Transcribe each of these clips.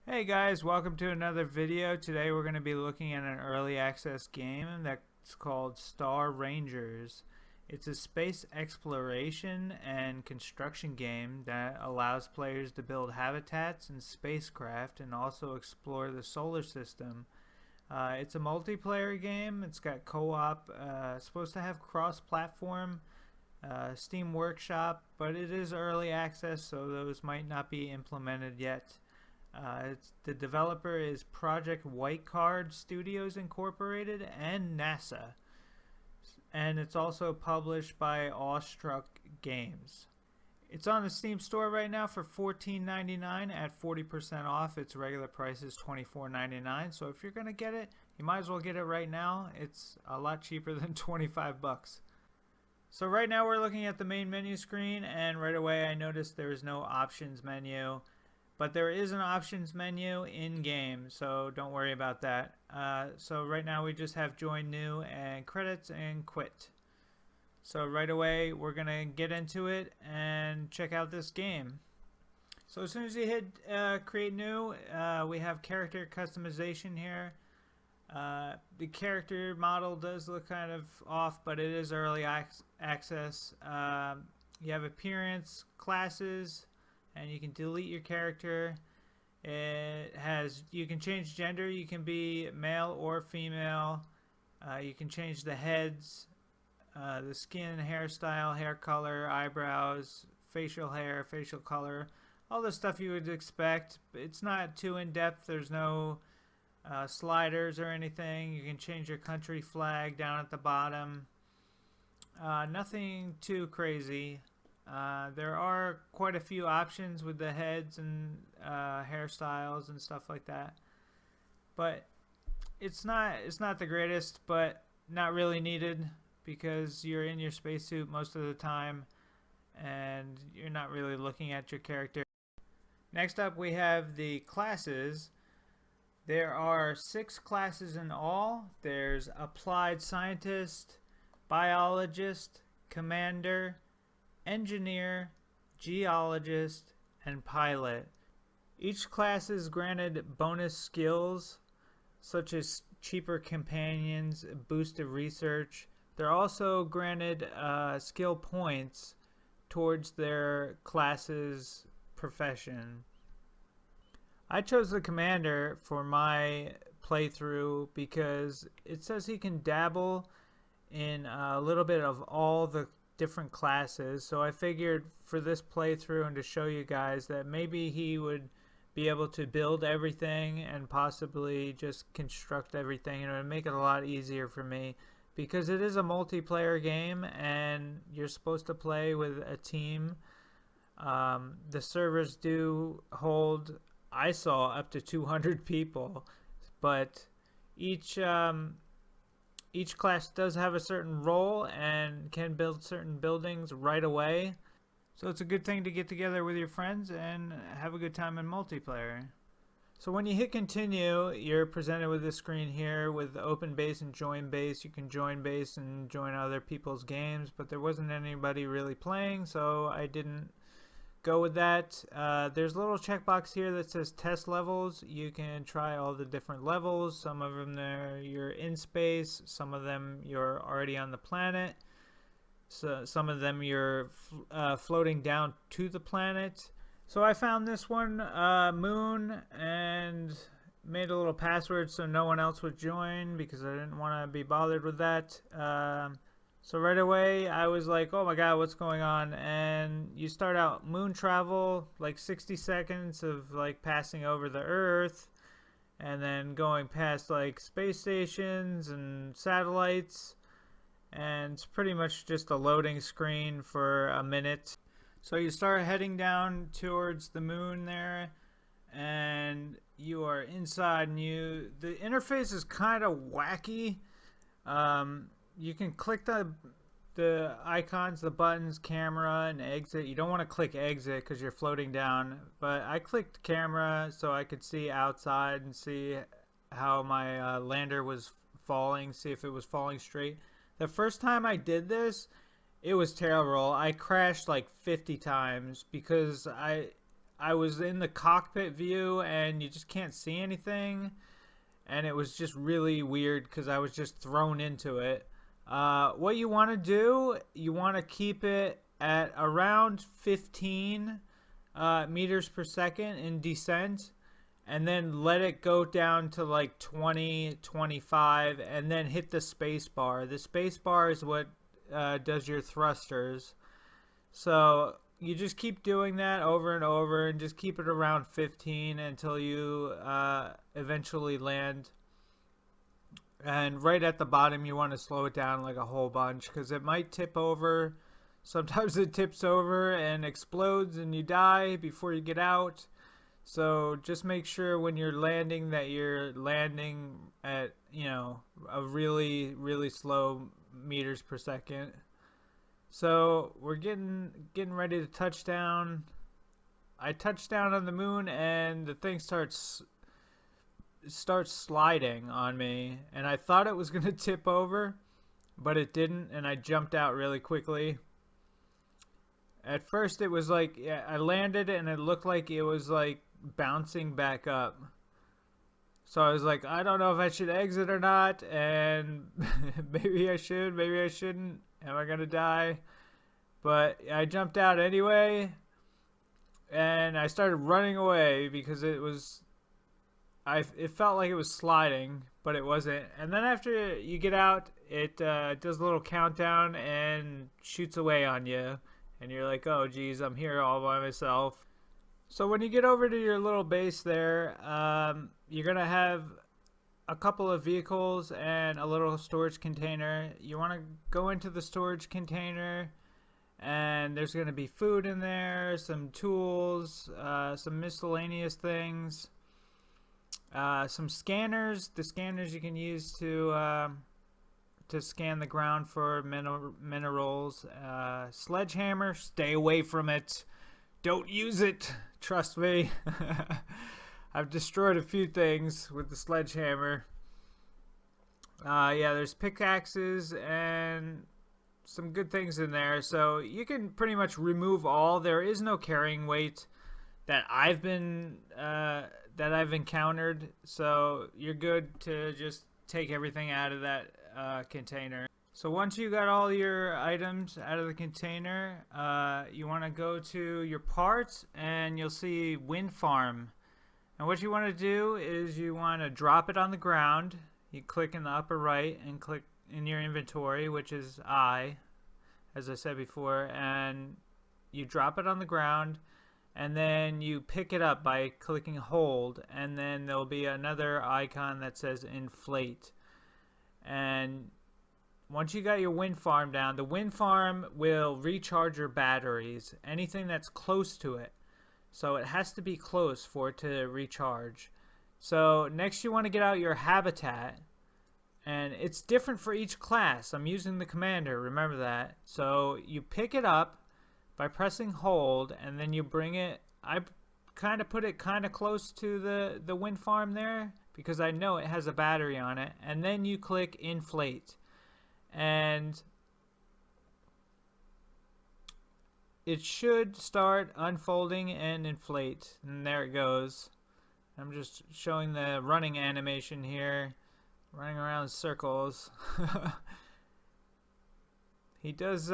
Hey guys, welcome to another video. Today we're going to be looking at an early access game that's called Star Rangers. It's a space exploration and construction game that allows players to build habitats and spacecraft and also explore the solar system. It's a multiplayer game. It's got co-op, supposed to have cross-platform, Steam Workshop, but it is early access, so those might not be implemented yet. The developer is Project Whitecard Studios Incorporated and NASA, and it's also published by Awestruck Games. It's on the Steam store right now for $14.99 at 40% off. Its regular price is $24.99. So if you're gonna get it, you might as well get it right now. It's a lot cheaper than 25 bucks. So right now we're looking at the main menu screen, and right away I noticed there is no options menu. But there is an options menu in game, so don't worry about that. So right now we just have join new and credits and quit. So right away we're gonna get into it and check out this game. So as soon as you hit create new, we have character customization here. The character model does look kind of off, but it is early access. You have appearance, classes, and you can delete your character. You can change gender. You can be male or female. You can change the heads, the skin, hairstyle, hair color, eyebrows, facial hair, facial color, all the stuff you would expect. It's not too in-depth. There's no sliders or anything. You can change your country flag down at the bottom. Nothing too crazy. There are quite a few options with the heads and hairstyles and stuff like that, but it's not the greatest, but not really needed because you're in your spacesuit most of the time and you're not really looking at your character. Next up we have the classes. There are 6 classes in all. There's Applied Scientist, Biologist, Commander, Engineer, Geologist, and Pilot. Each class is granted bonus skills such as cheaper companions, boosted research. They're also granted skill points towards their class's profession. I chose the Commander for my playthrough because it says he can dabble in a little bit of all the different classes, so I figured for this playthrough and to show you guys that maybe he would be able to build everything and possibly just construct everything, and it would make it a lot easier for me because it is a multiplayer game and you're supposed to play with a team. The servers do hold, I saw, up to 200 people, but each class does have a certain role and can build certain buildings right away. So it's a good thing to get together with your friends and have a good time in multiplayer. So when you hit continue, you're presented with this screen here with open base and join base. You can join base and join other people's games, but there wasn't anybody really playing, so I didn't go with that. There's a little checkbox here that says test levels. You can try all the different levels. Some of them you're in space, some of them you're already on the planet, so some of them you're floating down to the planet. So I found this one, Moon, and made a little password so no one else would join because I didn't want to be bothered with that. So right away I was like, oh my god, what's going on? And you start out moon travel, like 60 seconds of like passing over the Earth and then going past like space stations and satellites, and it's pretty much just a loading screen for a minute. So you start heading down towards the moon there and you are inside, and the interface is kind of wacky. You can click the icons, the buttons, camera, and exit. You don't want to click exit because you're floating down, but I clicked camera so I could see outside and see how my lander was falling, see if it was falling straight. The first time I did this, it was terrible. I crashed like 50 times because I was in the cockpit view and you just can't see anything, and it was just really weird because I was just thrown into it. What you want to do, you want to keep it at around 15 meters per second in descent, and then let it go down to like 20, 25, and then hit the space bar. The space bar is what does your thrusters. So you just keep doing that over and over, and just keep it around 15 until you eventually land. And right at the bottom, you want to slow it down like a whole bunch, because it might tip over. Sometimes it tips over and explodes and you die before you get out. So just make sure when you're landing that you're landing at, you know, a really, really slow meters per second. So we're getting ready to touch down. I touched down on the moon and the thing starts sliding on me, and I thought it was gonna tip over, but it didn't, and I jumped out really quickly. At first it was like, yeah, I landed and it looked like it was like bouncing back up. So I was like, I don't know if I should exit or not, and maybe I should, maybe I shouldn't. Am I gonna die? But I jumped out anyway, and I started running away because it felt like it was sliding, but it wasn't. And then after you get out, it does a little countdown and shoots away on you, and you're like, oh geez, I'm here all by myself. So when you get over to your little base there, you're gonna have a couple of vehicles and a little storage container. You want to go into the storage container, and there's going to be food in there, some tools, some miscellaneous things, some scanners. The scanners you can use to scan the ground for minerals. Sledgehammer, stay away from it. Don't use it. Trust me. I've destroyed a few things with the sledgehammer. Yeah, there's pickaxes and some good things in there. So you can pretty much remove all. There is no carrying weight that I've encountered. So you're good to just take everything out of that container. So once you got all your items out of the container, you want to go to your parts, and you'll see wind farm. And what you want to do is you want to drop it on the ground. You click in the upper right and click in your inventory, which is I, as I said before, and you drop it on the ground, and then you pick it up by clicking hold, and then there'll be another icon that says inflate. And once you got your wind farm down, the wind farm will recharge your batteries, anything that's close to it. So it has to be close for it to recharge. So next you want to get out your habitat, and it's different for each class. I'm using the commander, remember that. So you pick it up by pressing hold, and then you bring it. I kind of put it kind of close to the wind farm there because I know it has a battery on it. And then you click inflate, and it should start unfolding and inflate, and there it goes. I'm just showing the running animation here, running around in circles. He does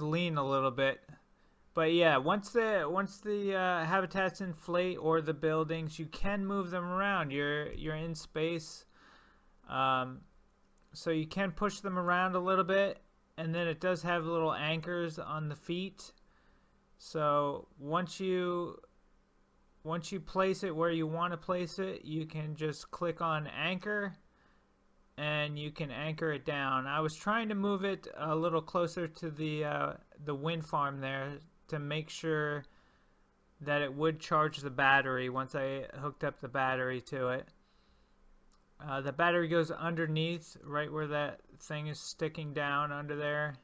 lean a little bit, but yeah, once the habitats inflate, or the buildings, you can move them around. You're in space, so you can push them around a little bit. And then it does have little anchors on the feet. So once you place it where you want to place it, you can just click on anchor, and you can anchor it down. I was trying to move it a little closer to the wind farm there to make sure that it would charge the battery once I hooked up the battery to it. The battery goes underneath, right where that thing is sticking down under there.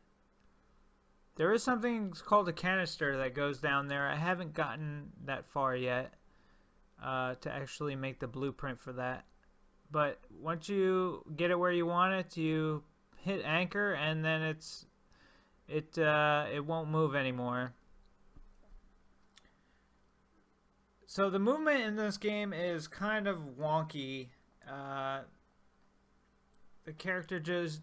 There is something called a canister that goes down there. I haven't gotten that far yet to actually make the blueprint for that. But once you get it where you want it, you hit anchor, and then it won't move anymore. So the movement in this game is kind of wonky. The character just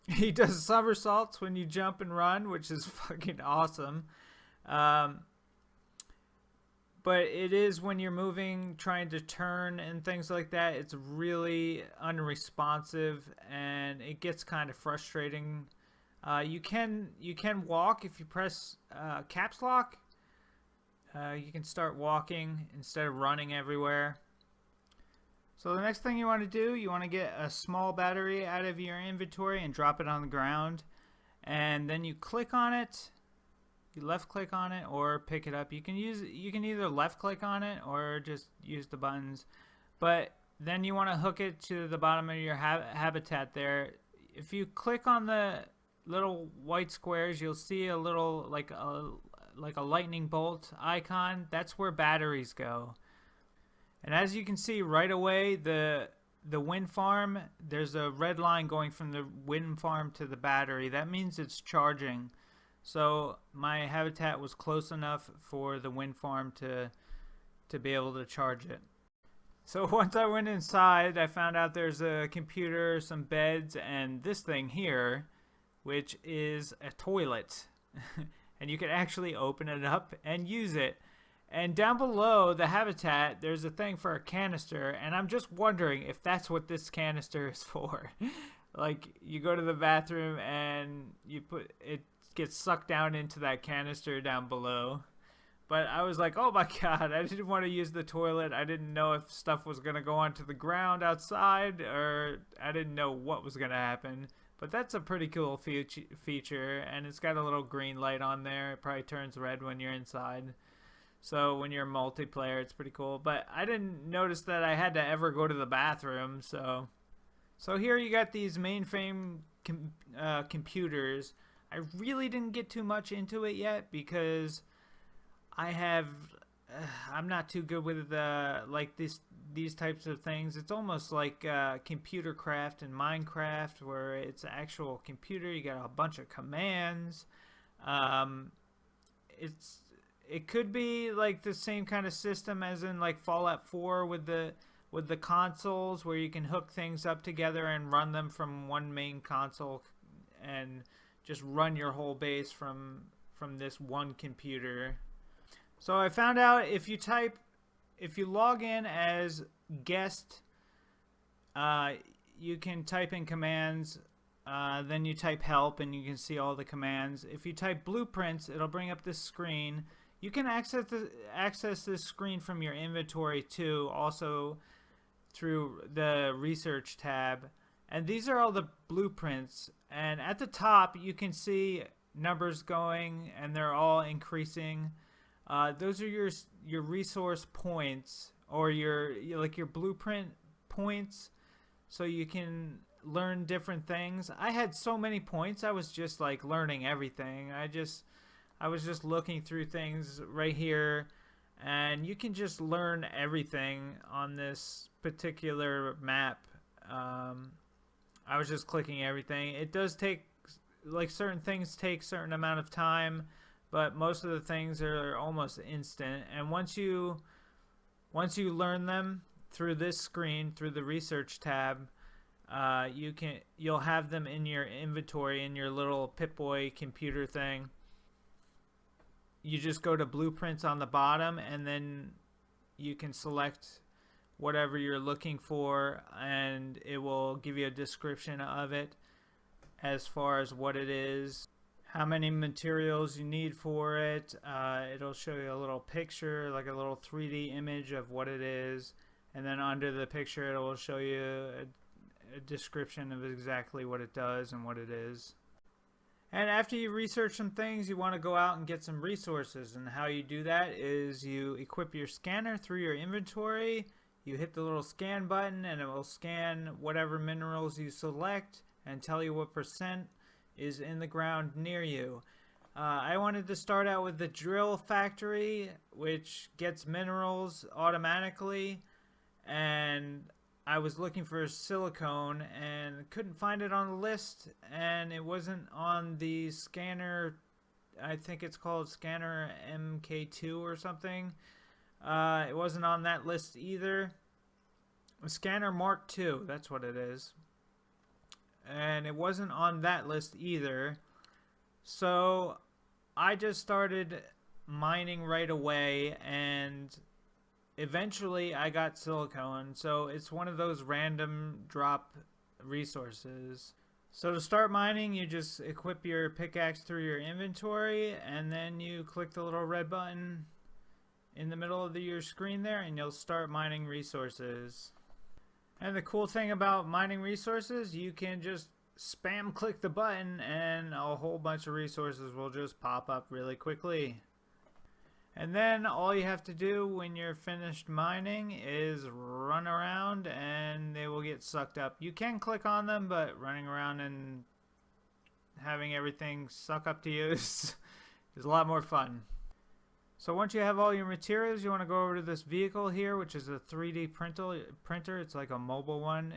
he does somersaults when you jump and run, which is fucking awesome. Um, but it is when you're moving, trying to turn and things like that, it's really unresponsive and it gets kind of frustrating. You can walk if you press caps lock. You can start walking instead of running everywhere. So the next thing you want to do, you want to get a small battery out of your inventory and drop it on the ground. And then you click on it. You left click on it or pick it up. You can either left click on it or just use the buttons. But then you want to hook it to the bottom of your habitat there. If you click on the little white squares, you'll see a little like a lightning bolt icon. That's where batteries go. And as you can see right away, the wind farm, there's a red line going from the wind farm to the battery. That means it's charging. So my habitat was close enough for the wind farm to be able to charge it. So once I went inside, I found out there's a computer, some beds, and this thing here, which is a toilet. And you can actually open it up and use it. And down below the habitat, there's a thing for a canister, and I'm just wondering if that's what this canister is for. Like, you go to the bathroom and it gets sucked down into that canister down below. But I was like, oh my god, I didn't want to use the toilet. I didn't know if stuff was going to go onto the ground outside, or I didn't know what was going to happen. But that's a pretty cool feature, and it's got a little green light on there. It probably turns red when you're inside. So when you're multiplayer, it's pretty cool. But I didn't notice that I had to ever go to the bathroom. So here you got these mainframe computers. I really didn't get too much into it yet because I'm not too good with like these types of things. It's almost like computer craft in Minecraft, where it's an actual computer. You got a bunch of commands. It could be like the same kind of system as in like Fallout 4 with the consoles, where you can hook things up together and run them from one main console and just run your whole base from this one computer. So I found out if you log in as guest, you can type in commands. Then you type help and you can see all the commands. If you type blueprints, it'll bring up this screen. You can access this screen from your inventory too, also through the research tab. And these are all the blueprints. And at the top, you can see numbers going, and they're all increasing. Those are your resource points, or your blueprint points, so you can learn different things. I had so many points. I was just like learning everything. I was just looking through things right here, and you can just learn everything on this particular map. I was just clicking everything. It does take, like, certain things take certain amount of time, but most of the things are almost instant. And once you learn them through this screen, through the research tab, you'll have them in your inventory in your little Pip-Boy computer thing. You just go to blueprints on the bottom, and then you can select whatever you're looking for, and it will give you a description of it as far as what it is, how many materials you need for it. It'll show you a little picture, like a little 3D image of what it is, and then under the picture it will show you a description of exactly what it does and what it is. And after you research some things, you want to go out and get some resources. And how you do that is you equip your scanner through your inventory. You hit the little scan button, and it will scan whatever minerals you select and tell you what percent is in the ground near you. I wanted to start out with the drill factory, which gets minerals automatically, and I was looking for silicone and couldn't find it on the list, and it wasn't on the scanner. I think it's called scanner MK2 or something. It wasn't on that list either. A scanner Mark II, that's what it is. And it wasn't on that list either. So I just started mining right away, and eventually I got silicone. So it's one of those random drop resources. So to start mining, you just equip your pickaxe through your inventory, and then you click the little red button in the middle of your screen there, and you'll start mining resources. And the cool thing about mining resources, you can just spam click the button and a whole bunch of resources will just pop up really quickly. And then all you have to do when you're finished mining is run around and they will get sucked up. You can click on them, but running around and having everything suck up to you is a lot more fun. So once you have all your materials, you want to go over to this vehicle here, which is a 3D printer. It's like a mobile one.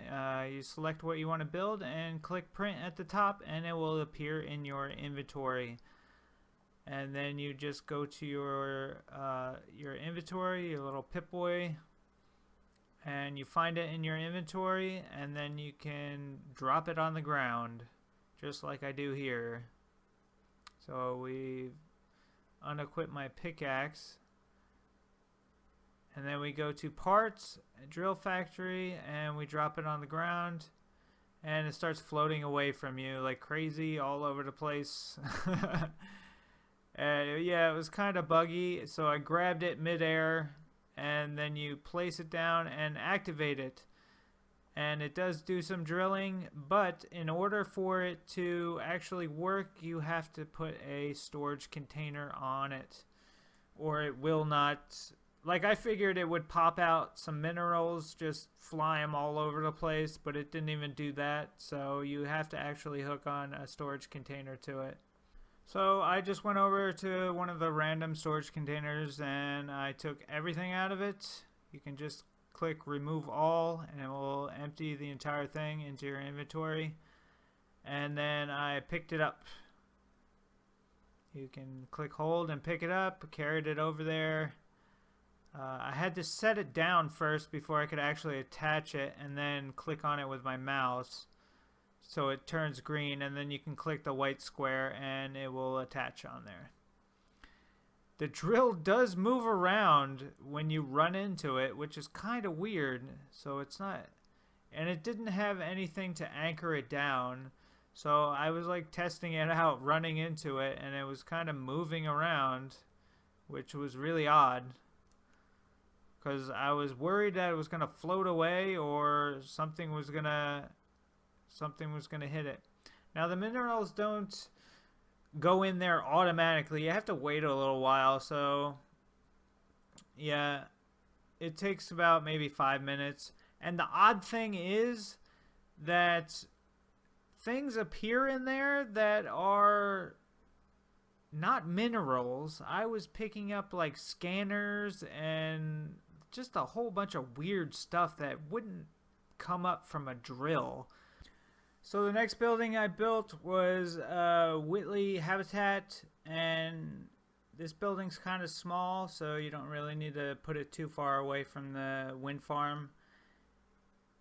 You select what you want to build and click print at the top, and it will appear in your inventory. And then you just go to your inventory, your little Pip-Boy, and you find it in your inventory, and then you can drop it on the ground, just like I do here. So we unequip my pickaxe, and then we go to parts, drill factory, and we drop it on the ground, and it starts floating away from you like crazy all over the place. And yeah, it was kind of buggy, so I grabbed it midair, and then you place it down and activate it. And it does do some drilling, but in order for it to actually work, you have to put a storage container on it, or it will not. Like, I figured it would pop out some minerals, just fly them all over the place, but it didn't even do that, so you have to actually hook on a storage container to it. So I just went over to one of the random storage containers and I took everything out of it. You can just click remove all and it will empty the entire thing into your inventory. And then I picked it up. You can click hold and pick it up, carried it over there. I had to set it down first before I could actually attach it, and then click on it with my mouse so it turns green, and then you can click the white square and it will attach on there. The drill does move around when you run into it, which is kind of weird. So it's not, and it didn't have anything to anchor it down, so I was like testing it out running into it, and it was kind of moving around, which was really odd because I was worried that it was gonna float away or something was gonna hit it. Now the minerals don't go in there automatically. You have to wait a little while, so yeah, it takes about maybe 5 minutes. And the odd thing is that things appear in there that are not minerals. I was picking up like scanners and just a whole bunch of weird stuff that wouldn't come up from a drill. So the next building I built was Wheatley Habitat, and this building's kind of small, so you don't really need to put it too far away from the wind farm.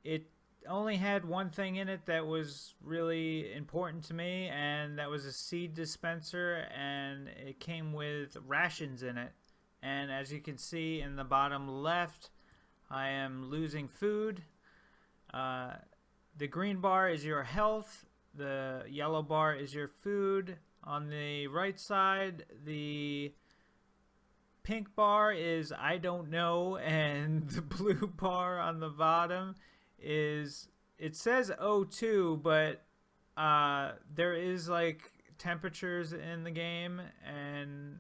It only had one thing in it that was really important to me, and that was a seed dispenser, and it came with rations in it. And as you can see in the bottom left, I am losing food. The green bar is your health, the yellow bar is your food. On the right side, the pink bar is I don't know, and the blue bar on the bottom is, it says O2, but there is like temperatures in the game, and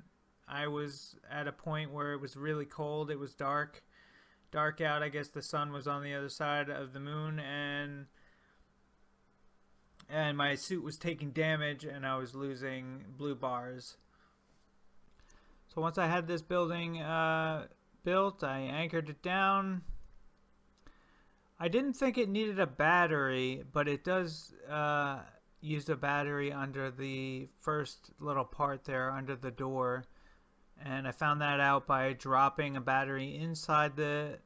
I was at a point where it was really cold. It was dark out. I guess the sun was on the other side of the moon, and my suit was taking damage and I was losing blue bars. So once I had this building built, I anchored it down. I didn't think it needed a battery, but it does use a battery under the first little part there under the door. and I found that out by dropping a battery inside the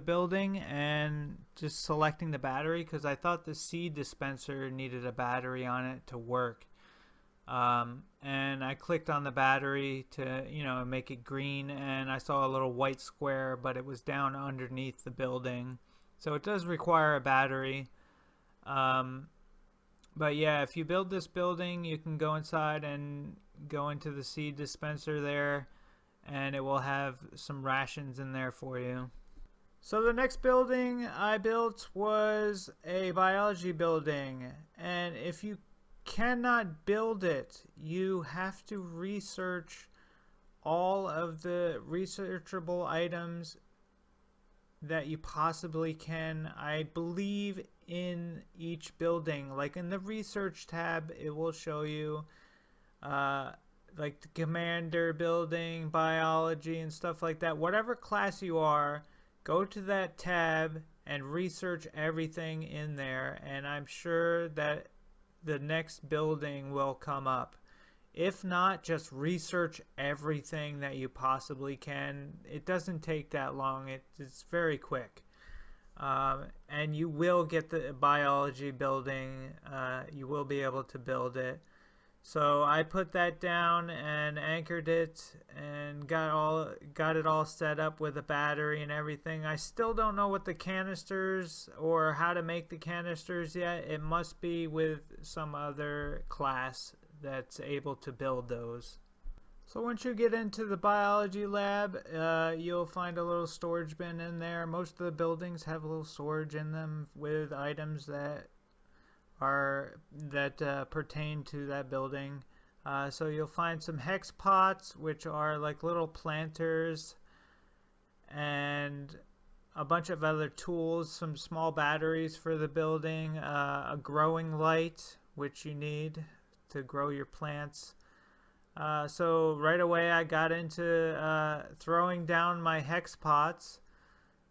building and just selecting the battery, because I thought the seed dispenser needed a battery on it to work. And I clicked on the battery to, make it green, and I saw a little white square, but it was down underneath the building. So it does require a battery. But yeah, if you build this building, you can go inside and go into the seed dispenser there, and it will have some rations in there for you. So the next building I built was a biology building, and if you cannot build it, you have to research all of the researchable items that you possibly can. I believe in each building, like in the research tab, it will show you like the commander building, biology and stuff like that. Whatever class you are, go to that tab and research everything in there, and I'm sure that the next building will come up. If not, just research everything that you possibly can. It doesn't take that long. It's very quick. And you will get the biology building. You will be able to build it. So I put that down and anchored it and got it all set up with a battery and everything. I still don't know what the canisters or how to make the canisters yet. It must be with some other class that's able to build those. So once you get into the biology lab, you'll find a little storage bin in there. Most of the buildings have a little storage in them with items that pertain to that building. So you'll find some hex pots, which are like little planters, and a bunch of other tools, some small batteries for the building, a growing light, which you need to grow your plants. So right away I got into throwing down my hex pots,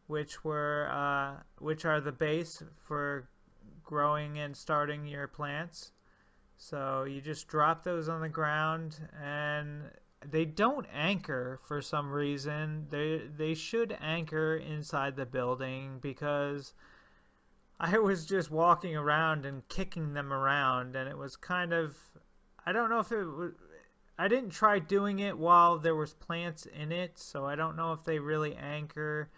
which are the base for growing and starting your plants. So you just drop those on the ground, and they don't anchor for some reason. They should anchor inside the building, because I was just walking around and kicking them around, and it was kind of, I don't know if it was, I didn't try doing it while there was plants in it, so I don't know if they really anchor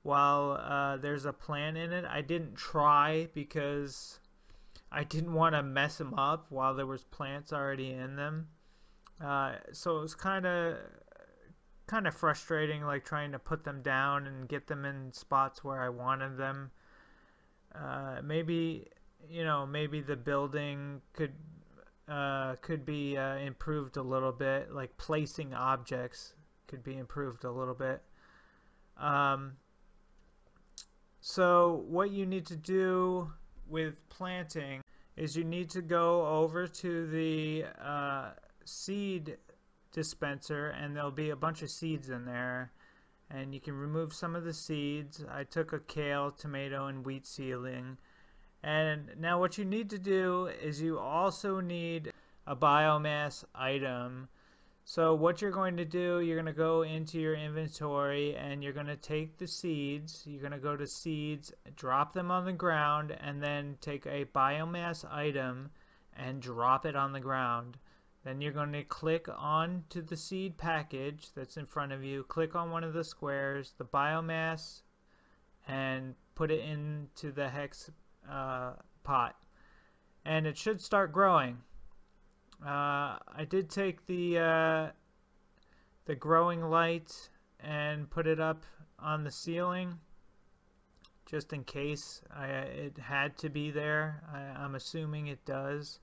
while there's a plant in it. I didn't try because I didn't want to mess them up while there was plants already in them. So it was kind of frustrating, like trying to put them down and get them in spots where I wanted them. Maybe the building could be improved a little bit, like placing objects could be improved a little bit. So what you need to do with planting is you need to go over to the seed dispenser, and there'll be a bunch of seeds in there, and you can remove some of the seeds. I took a kale, tomato, and wheat seedling. And now what you need to do is you also need a biomass item. So what you're going to do, you're going to go into your inventory, and you're going to take the seeds. You're going to go to seeds, drop them on the ground, and then take a biomass item and drop it on the ground. Then you're going to click on to the seed package that's in front of you. Click on one of the squares, the biomass, and put it into the hex pot, and it should start growing. I did take the growing light and put it up on the ceiling just in case it had to be there. I'm assuming it does.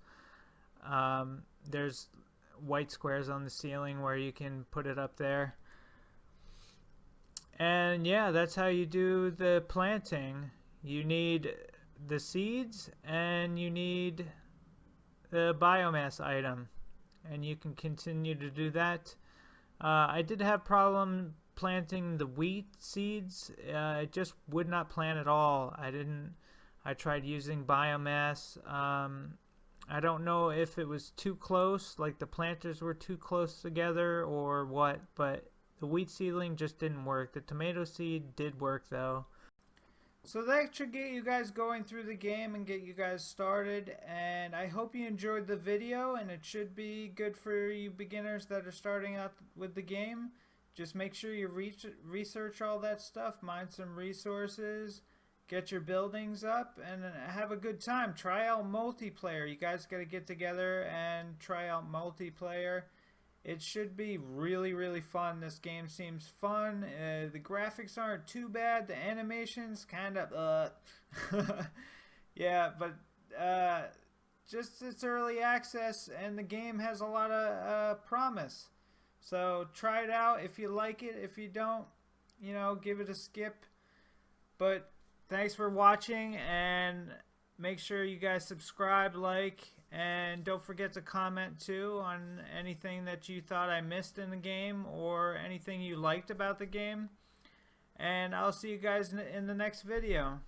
There's white squares on the ceiling where you can put it up there. And yeah, that's how you do the planting. You need the seeds and you need the biomass item, and you can continue to do that. I did have problem planting the wheat seeds. It just would not plant at all. I tried using biomass I don't know if it was too close, like the planters were too close together or what, but the wheat seedling just didn't work. The tomato seed did work though. So that should get you guys going through the game and get you guys started, and I hope you enjoyed the video, and it should be good for you beginners that are starting out with the game. Just make sure you research all that stuff, mine some resources, get your buildings up, and have a good time. Try out multiplayer. You guys got to get together and try out multiplayer. It should be really, really fun. This game seems fun. The graphics aren't too bad. The animations kind of yeah, but just it's early access, and the game has a lot of promise. So try it out if you like it. If you don't, you know, give it a skip. But thanks for watching, and make sure you guys subscribe, like, and don't forget to comment too on anything that you thought I missed in the game or anything you liked about the game. And I'll see you guys in the next video.